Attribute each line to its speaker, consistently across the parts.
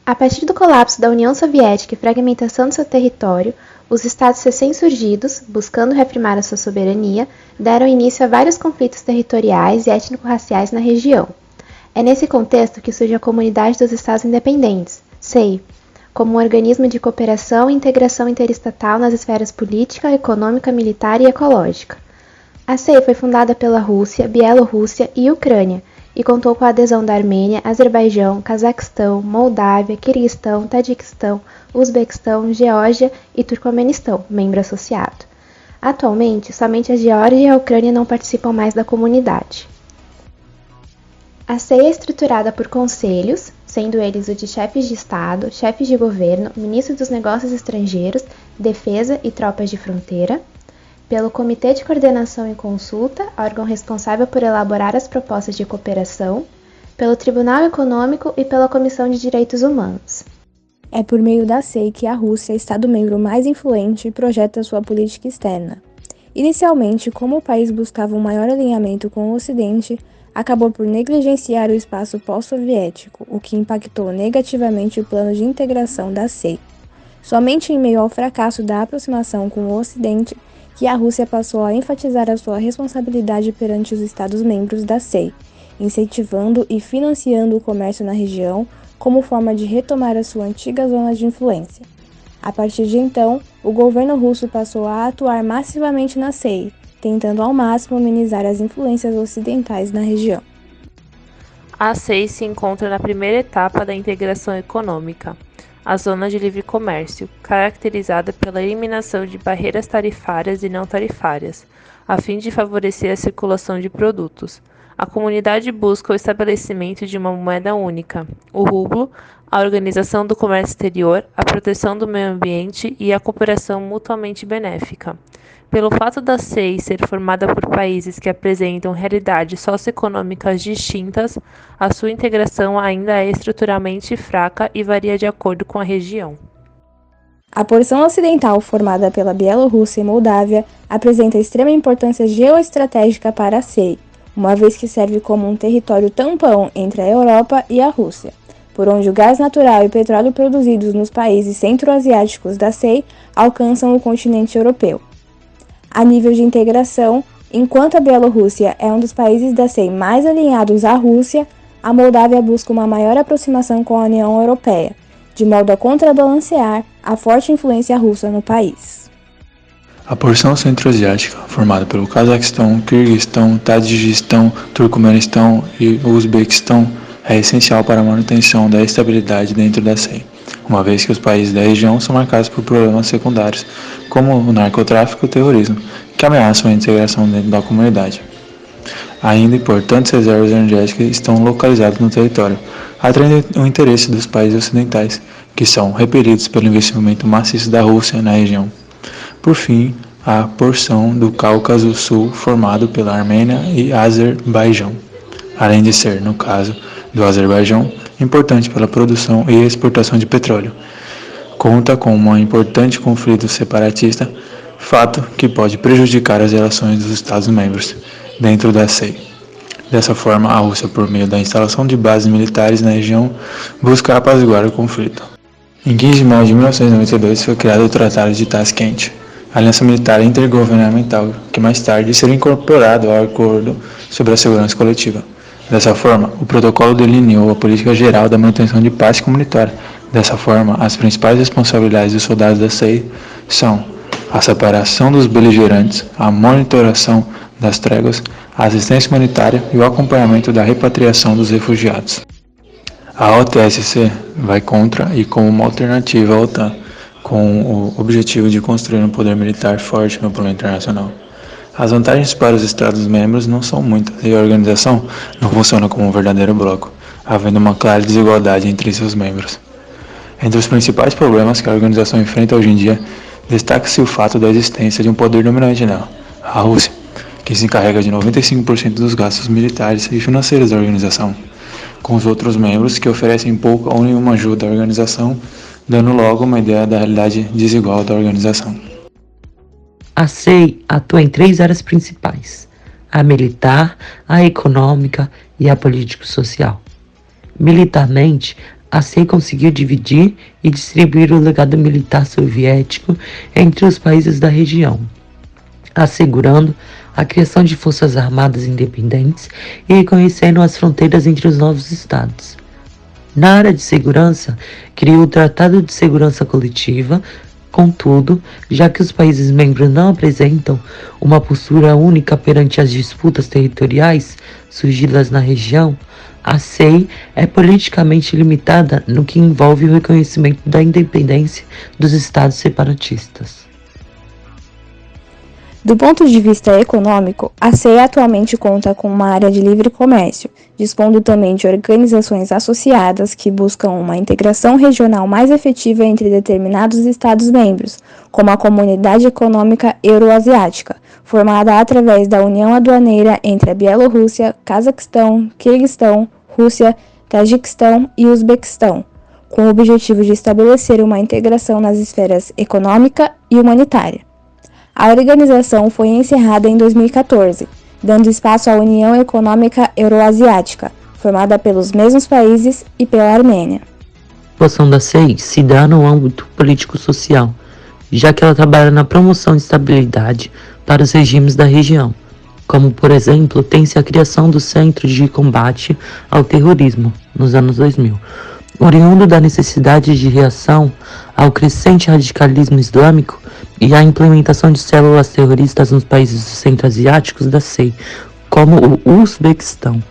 Speaker 1: A partir do colapso da União Soviética e fragmentação do seu território, os estados recém-surgidos, buscando reafirmar a sua soberania, deram início a vários conflitos territoriais e étnico-raciais na região. É nesse contexto que surge a Comunidade dos Estados Independentes, CEI, como um organismo de cooperação e integração interestatal nas esferas política, econômica, militar e ecológica. A CEI foi fundada pela Rússia, Bielorrússia e Ucrânia, e contou com a adesão da Armênia, Azerbaijão, Cazaquistão, Moldávia, Quirguistão, Tajiquistão, Uzbequistão, Geórgia e Turcomenistão, membro associado. Atualmente, somente a Geórgia e a Ucrânia não participam mais da comunidade. A CEI é estruturada por conselhos, sendo eles o de chefes de Estado, chefes de governo, ministros dos negócios estrangeiros, defesa e tropas de fronteira, pelo Comitê de Coordenação e Consulta, órgão responsável por elaborar as propostas de cooperação, pelo Tribunal Econômico e pela Comissão de Direitos Humanos.
Speaker 2: É por meio da CEI que a Rússia, Estado-membro mais influente, projeta sua política externa. Inicialmente, como o país buscava um maior alinhamento com o Ocidente, acabou por negligenciar o espaço pós-soviético, o que impactou negativamente o plano de integração da CEI. Somente em meio ao fracasso da aproximação com o Ocidente, que a Rússia passou a enfatizar a sua responsabilidade perante os Estados-membros da CEI, incentivando e financiando o comércio na região como forma de retomar a sua antiga zona de influência. A partir de então, o governo russo passou a atuar massivamente na CEI, tentando ao máximo minimizar as influências ocidentais na região.
Speaker 3: A CEI se encontra na primeira etapa da integração econômica, a Zona de Livre Comércio, caracterizada pela eliminação de barreiras tarifárias e não tarifárias, a fim de favorecer a circulação de produtos. A comunidade busca o estabelecimento de uma moeda única, o rublo, a organização do comércio exterior, a proteção do meio ambiente e a cooperação mutuamente benéfica. Pelo fato da CEI ser formada por países que apresentam realidades socioeconômicas distintas, a sua integração ainda é estruturalmente fraca e varia de acordo com a região.
Speaker 2: A porção ocidental, formada pela Bielorrússia e Moldávia, apresenta extrema importância geoestratégica para a CEI, uma vez que serve como um território tampão entre a Europa e a Rússia, por onde o gás natural e petróleo produzidos nos países centro-asiáticos da CEI alcançam o continente europeu. A nível de integração, enquanto a Bielorrússia é um dos países da CEI mais alinhados à Rússia, a Moldávia busca uma maior aproximação com a União Europeia, de modo a contrabalancear a forte influência russa no país.
Speaker 4: A porção centro-asiática, formada pelo Cazaquistão, Quirguistão, Tajiquistão, Turcomenistão e Uzbequistão, é essencial para a manutenção da estabilidade dentro da CEI, uma vez que os países da região são marcados por problemas secundários, como o narcotráfico e o terrorismo, que ameaçam a integração dentro da comunidade. Ainda importantes reservas energéticas estão localizadas no território, atraindo o interesse dos países ocidentais, que são repelidos pelo investimento maciço da Rússia na região. Por fim, a porção do Cáucaso Sul, formado pela Armênia e Azerbaijão, além de ser, no caso do Azerbaijão, importante pela produção e exportação de petróleo. Conta com um importante conflito separatista, fato que pode prejudicar as relações dos Estados-membros dentro da CEI. Dessa forma, a Rússia, por meio da instalação de bases militares na região, busca apaziguar o conflito. Em 15 de maio de 1992 foi criado o Tratado de Tashkent, aliança militar intergovernamental, que mais tarde seria incorporado ao Acordo sobre a Segurança Coletiva. Dessa forma, o protocolo delineou a política geral da manutenção de paz comunitária. Dessa forma, as principais responsabilidades dos soldados da CEI são a separação dos beligerantes, a monitoração das tréguas, a assistência humanitária e o acompanhamento da repatriação dos refugiados. A OTSC vai contra e como uma alternativa à OTAN, com o objetivo de construir um poder militar forte no plano internacional. As vantagens para os Estados-membros não são muitas e a organização não funciona como um verdadeiro bloco, havendo uma clara desigualdade entre seus membros. Entre os principais problemas que a organização enfrenta hoje em dia, destaca-se o fato da existência de um poder dominante nela, a Rússia, que se encarrega de 95% dos gastos militares e financeiros da organização, com os outros membros que oferecem pouca ou nenhuma ajuda à organização, dando logo uma ideia da realidade desigual da organização.
Speaker 5: A CEI atua em 3 áreas principais: a militar, a econômica e a político-social. Militarmente, a SEI conseguiu dividir e distribuir o legado militar soviético entre os países da região, assegurando a criação de forças armadas independentes e reconhecendo as fronteiras entre os novos estados. Na área de segurança, criou o Tratado de Segurança Coletiva. Contudo, já que os países membros não apresentam uma postura única perante as disputas territoriais surgidas na região, a SEI é politicamente limitada no que envolve o reconhecimento da independência dos estados separatistas.
Speaker 2: Do ponto de vista econômico, a SEI atualmente conta com uma área de livre comércio, dispondo também de organizações associadas que buscam uma integração regional mais efetiva entre determinados Estados-membros, como a Comunidade Econômica Euroasiática, formada através da União Aduaneira entre a Bielorrússia, Cazaquistão, Quirguistão, Rússia, Tajiquistão e Uzbequistão, com o objetivo de estabelecer uma integração nas esferas econômica e humanitária. A organização foi encerrada em 2014, dando espaço à União Econômica Euroasiática, formada pelos mesmos países e pela Armênia.
Speaker 5: A atuação da SEI se dá no âmbito político-social, já que ela trabalha na promoção de estabilidade para os regimes da região, como, por exemplo, tem-se a criação do Centro de Combate ao Terrorismo, nos anos 2000, oriundo da necessidade de reação ao crescente radicalismo islâmico e a implementação de células terroristas nos países centro-asiáticos da SEI, como o Uzbequistão.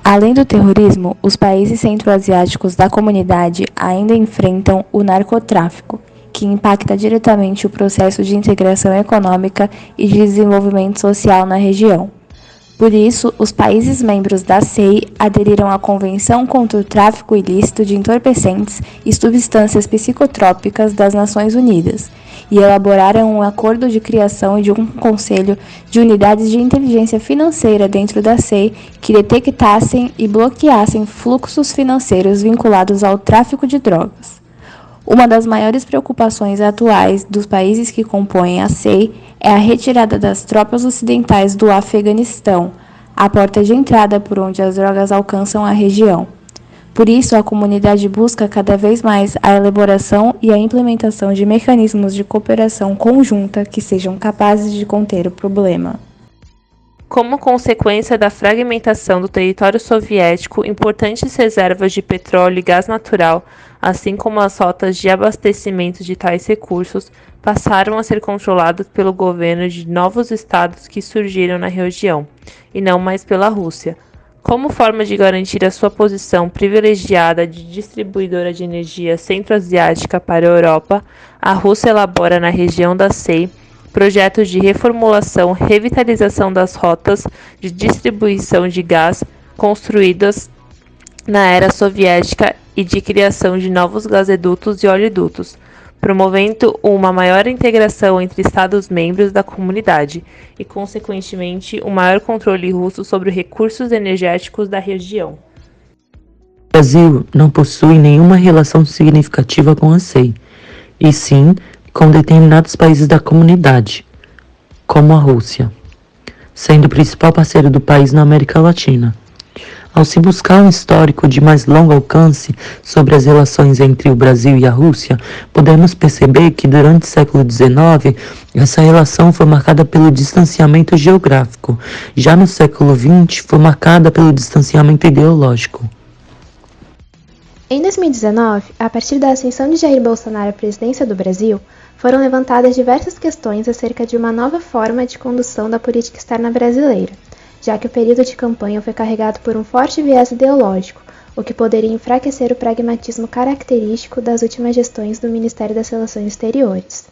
Speaker 2: Além do terrorismo, os países centro-asiáticos da comunidade ainda enfrentam o narcotráfico, que impacta diretamente o processo de integração econômica e de desenvolvimento social na região. Por isso, os países membros da SEI aderiram à Convenção contra o Tráfico Ilícito de Entorpecentes e Substâncias Psicotrópicas das Nações Unidas e elaboraram um acordo de criação de um conselho de unidades de inteligência financeira dentro da SEI que detectassem e bloqueassem fluxos financeiros vinculados ao tráfico de drogas. Uma das maiores preocupações atuais dos países que compõem a SEI é a retirada das tropas ocidentais do Afeganistão, a porta de entrada por onde as drogas alcançam a região. Por isso, a comunidade busca cada vez mais a elaboração e a implementação de mecanismos de cooperação conjunta que sejam capazes de conter o problema.
Speaker 3: Como consequência da fragmentação do território soviético, importantes reservas de petróleo e gás natural, assim como as rotas de abastecimento de tais recursos, passaram a ser controlados pelo governo de novos estados que surgiram na região, e não mais pela Rússia. Como forma de garantir a sua posição privilegiada de distribuidora de energia centro-asiática para a Europa, a Rússia elabora na região da SEI projetos de reformulação, revitalização das rotas de distribuição de gás construídas na era soviética e de criação de novos gasodutos e oleodutos, promovendo uma maior integração entre Estados-membros da comunidade e, consequentemente, um maior controle russo sobre os recursos energéticos da região.
Speaker 5: O Brasil não possui nenhuma relação significativa com a SEI, e sim com determinados países da comunidade, como a Rússia, sendo o principal parceiro do país na América Latina. Ao se buscar um histórico de mais longo alcance sobre as relações entre o Brasil e a Rússia, podemos perceber que durante o século XIX, essa relação foi marcada pelo distanciamento geográfico. Já no século XX, foi marcada pelo distanciamento ideológico.
Speaker 1: Em 2019, a partir da ascensão de Jair Bolsonaro à presidência do Brasil, foram levantadas diversas questões acerca de uma nova forma de condução da política externa brasileira, já que o período de campanha foi carregado por um forte viés ideológico, o que poderia enfraquecer o pragmatismo característico das últimas gestões do Ministério das Relações Exteriores.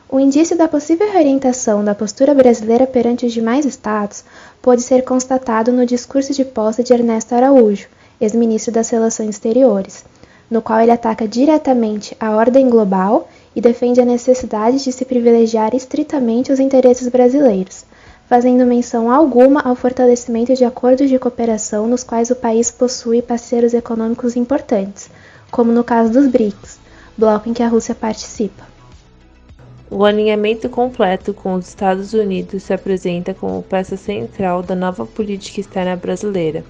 Speaker 1: O indício da possível reorientação da postura brasileira perante os demais estados pôde ser constatado no discurso de posse de Ernesto Araújo, ex-ministro das Relações Exteriores, no qual ele ataca diretamente a ordem global e defende a necessidade de se privilegiar estritamente os interesses brasileiros, fazendo menção alguma ao fortalecimento de acordos de cooperação nos quais o país possui parceiros econômicos importantes, como no caso dos BRICS, bloco em que a Rússia participa.
Speaker 3: O alinhamento completo com os Estados Unidos se apresenta como peça central da nova política externa brasileira,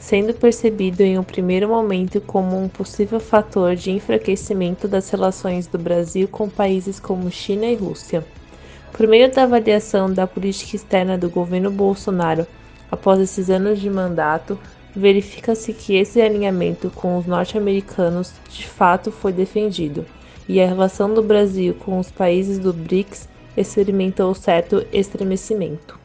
Speaker 3: sendo percebido em um primeiro momento como um possível fator de enfraquecimento das relações do Brasil com países como China e Rússia. Por meio da avaliação da política externa do governo Bolsonaro após esses anos de mandato, verifica-se que esse alinhamento com os norte-americanos de fato foi defendido, e a relação do Brasil com os países do BRICS experimentou certo estremecimento.